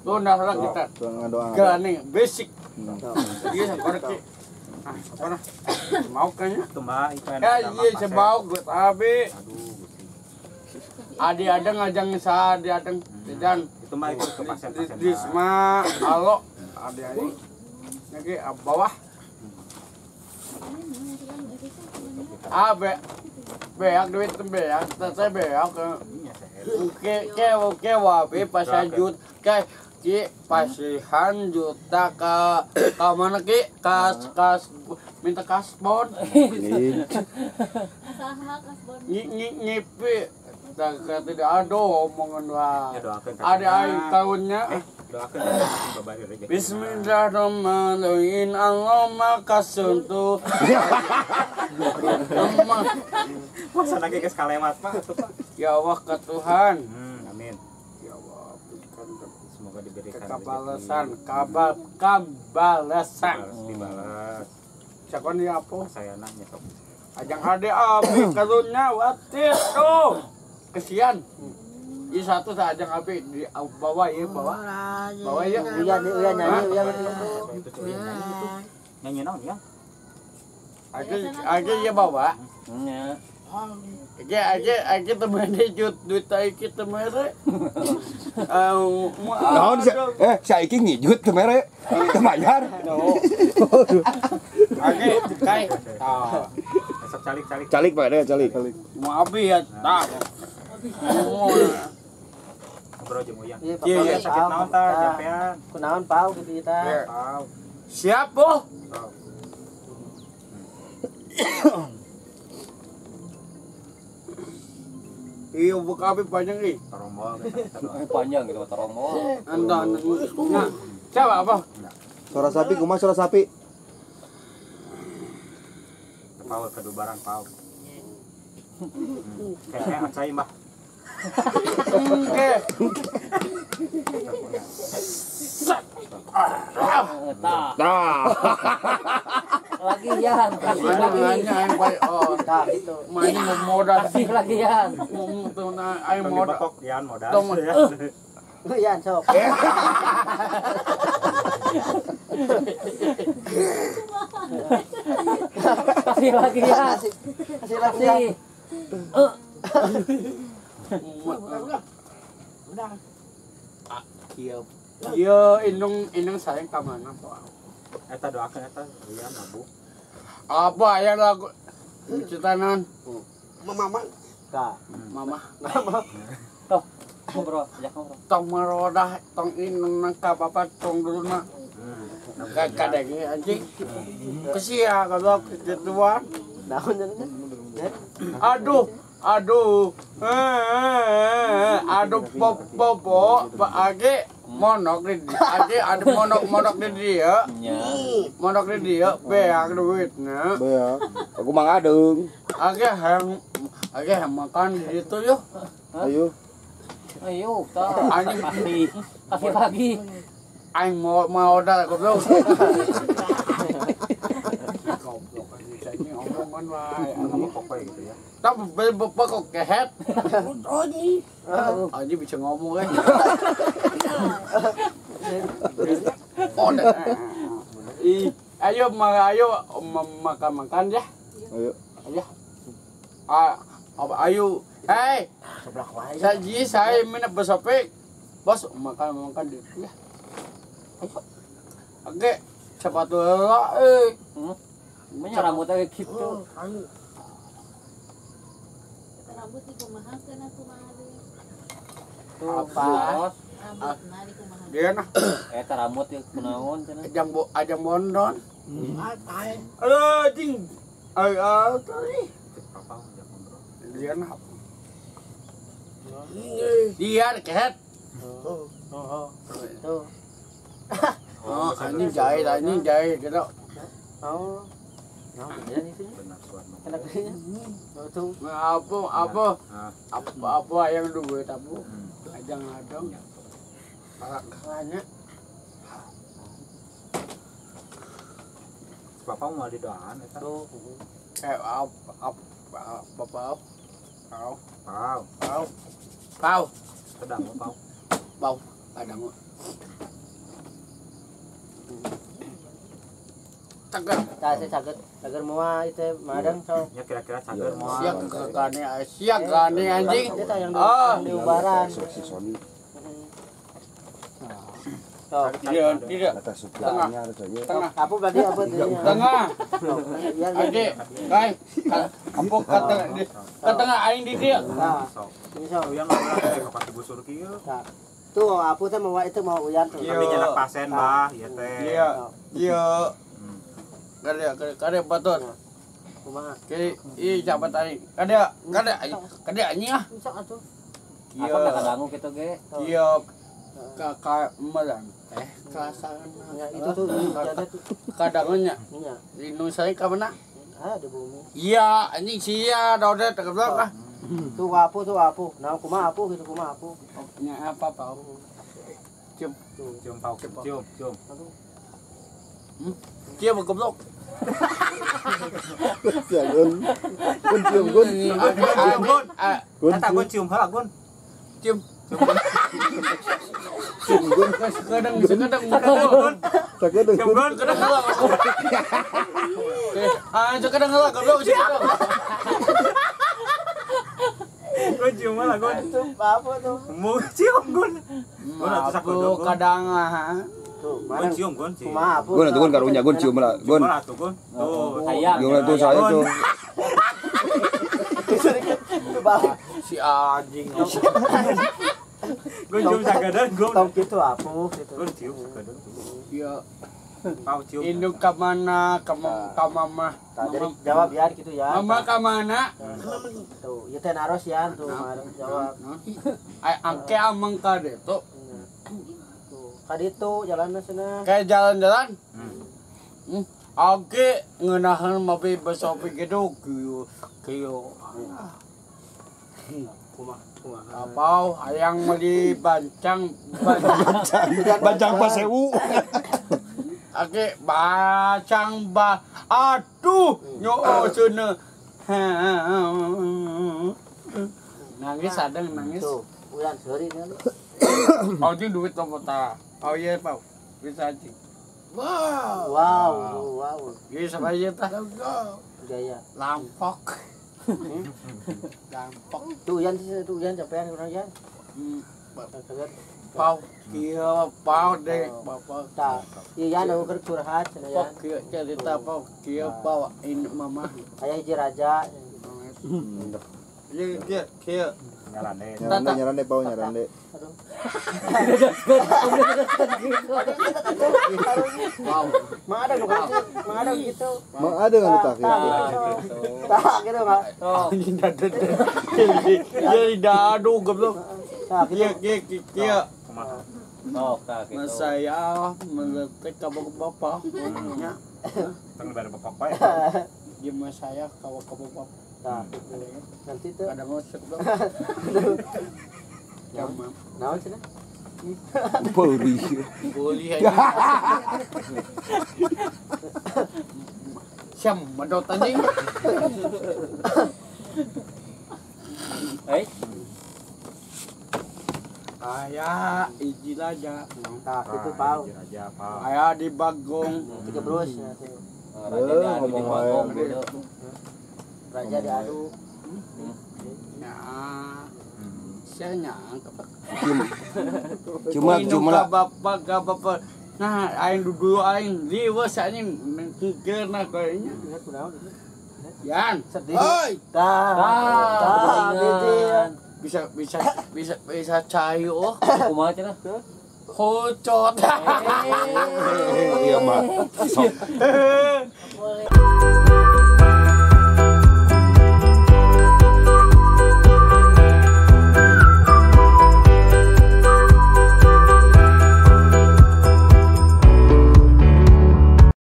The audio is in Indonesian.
Tunda lah kita. Gak nih basic. Iya korek. Apa nah? Mau kayaknya. Tumbah itu Ya iya sebau gue tapi. Adi ada ngajang sa adi ada dan Itu mah itu ke pasien-pasien. di semua halo adi adi. Lagi bawah. Beak duit beak, saya beak ke wabe pasajut ke pasihan juta ke mana ki kas minta kasbon ngipi tidak ada omongan lah ada air tahunnya Bismillahirrahmanirrahim Allah makasuntu masa lagi ke kalimat Pak ya Allah ke Tuhan amin ya Allah semoga diberikan kebalasan kabalasan dibalas sakon ya apa saya nanya sok ajang ade abi kalunya watir tuh kesian ini satu tak ajang api di bawah ya bawah ya Uyan nyanyi nyanyi naon ya Age ya bawa. Age temen duit kita mere. Naon saiki ngijut teu mere. Teu bayar. Age kai. Esok calik Calik Pak, ada calik. Mau abi ya tak. ngobrol jeung Uyang Iya sakit naon tah jampean kunaon pau gitu kita. pau Siap, Bu. Iya buka api panjang nih. tarombol Panjang gitu tarombol. Anda nah, coba apa? Suara sapi kumaha suara sapi? pau kedubaran pau kayaknya acai Mbah Oke. Nah. Lagian kasih Mana lagi. hanya yang baik oh. Nah gitu. Mana mau modal Kasih lagian. tuh nah aing Tong modal. dibekok yan modal Tong Uyan sok. Kasih lagian. Kasih lagian. Udah. Iya, indung sayang ka mana po. eta doakeun eta Uyang abu Apa ya lagu citanan? Mama. Ka. Mama. Ngobrol, ajak ngobrol. Tong marodah, tong indung nang ka papa tong dulu na. Kadang anjing. Kesia kalau ketuan. Naon nya? Aduh. Aduh popo age monok di age ada monok di dia monok di dia beak duitnya Beak. Aku mang adeng. age hem makan di situ yuk Ayo. Ayo, tah. anjing Kasih lagi. aing mau dah goblok omongan wae ngomong pokoy gitu ya tapi bapak kok kehet anjing bisa ngomong kan oh ayo makan ya Ayo. Ayo hei saji saya minat besopek bos makan di ya ayo oke sepatu lah Banyak rambutnya kayak gitu. Rambut dikumahakeun aku mah apa rambutna dikumahakeun. dia nah Eta rambut yang kunaon cenah. ajang bondon aduh jing tadi apa ajak ngobrol dia nah dia kehet Tuh. anjing jahit gitu Oh. Nah, beneran itu. benar Enak dia. Tuh. Apa yang duit abu? Ajang adong. Makanya Bapak mau didoaan eta. Tuh. Pau. Pedang pau. Bau. Kadang. Cager. Saya cager mua itu madang so. Ya kira-kira cager mau. Siap gane anjing. Dia tayang Ah. di ubaran. Si Sony So, Tidak. kata suplanya ada saja. Tengah. apa berarti apa dia? Tengah. Biar Aje. Kai. Kamu kata tengah aing di dia. Nah, Sok. ini so. Yang ngomong ke pati busur kieu. Nah, tuh apa teh mau itu mau uyan tuh. Iya. Tapi nyenak pasien bah, ieu teh. Iya. Iya. Kada baton. Kumaha? Ke jabat aing. Kada anjing ah. Bisa atuh. Apa nak kadangu gitu ge? Iya. Kakak melang. Kasangan. Ya, itu tuh jadi tuh. Kadangnya Iya. lindung saya ka mana? Ah, di bumi. Iya, anjing sia daudet keblok ah. Tuh apa. Nah, kumaha apa gitu kumaha apa. Nya apa Pak? Cium. Cium pau, cium. Aduh. Cium keblok. Ya gun. Gun cium gun. Gun. Gun. Eta gun cium heula gun. Cium. Cium gun. Kadang Gun. Sakit gun. Cium gun. kadang heula. Kadang heula keblok sih. Gun cium heula gun. Itu apa tuh? Mau cium gun. Aku kadang Tuh, Gun mana? cium gun. Kumaha apa? Gun atuh gun karunya gun cium lah. Gun. Cium atuh gun. Tuh. Sayang. Gun tuh saya tuh. Itu balik. si anjing. Gun cium sagadan gun. Tong gitu apa gitu. Gun cium sagadan. Ya, Pau cium. induk ka mana? Ka mama. Nah, jadi jawab ya gitu ya. Mama ka mana? Tuh, ieu teh naros ya tuh, marah jawab. Angke ameng ka de tuh. Tuh, kaditu jalanna cenah. Kayak jalan-jalan. Oke, ngenahan mapi besopi gitu kiyo. Apau ayang meli bancang. Bancang pasewu. Oke, bacang aduh, nyo cenah. Nangis sadang nangis. Tuh, uyan seuri kan. Oh, ini duit apa ta? Oh iya, Pak. Bisa aja. Wow. Iya, sama aja ta. Gaya. Lampok. Lampok. Tuh uyan capean kurang ya. Pau, kia pau deh, bapak. Tah, iya nu keur curhat cenah ya. Pau kia cerita pau, kia pau ini mama. Aya hiji raja. Kia. Nyalane. Nyaran deh pau nyaran deh. Aduh. Wow. Mang ada gitu. Mang ada nggak letak ya? Tah gitu enggak? Anjing dadet. Jadi dadu goblok. Tah gitu. Kia. Kumaha? Oh, tak gitu. Saya meletek ke bapak. Ya. Teng bare bapak bae. Gimana saya kawa bapak. Tah gitu. Nanti tuh. Kadang ngosek dong. Jamam. Naon cenah? Polri. Boleh aja. Siam, medot anjing. Hei, Ayah, izin aja. Tah gitu pau. Raja pau. Ayah di Bagong. Tiga brus ya tuh. raja diadu di panggung gitu. Raja diadu. Ya, saya nyangka. Cuma lah. Bapak. Nah, aing dulu aing liwes anjing mengkirna kayaknya. Ingat kunaon itu? Yan, Sedih. oi. Tah, Bisa cayo. Kumaha cenah? Hocot. Iya mah.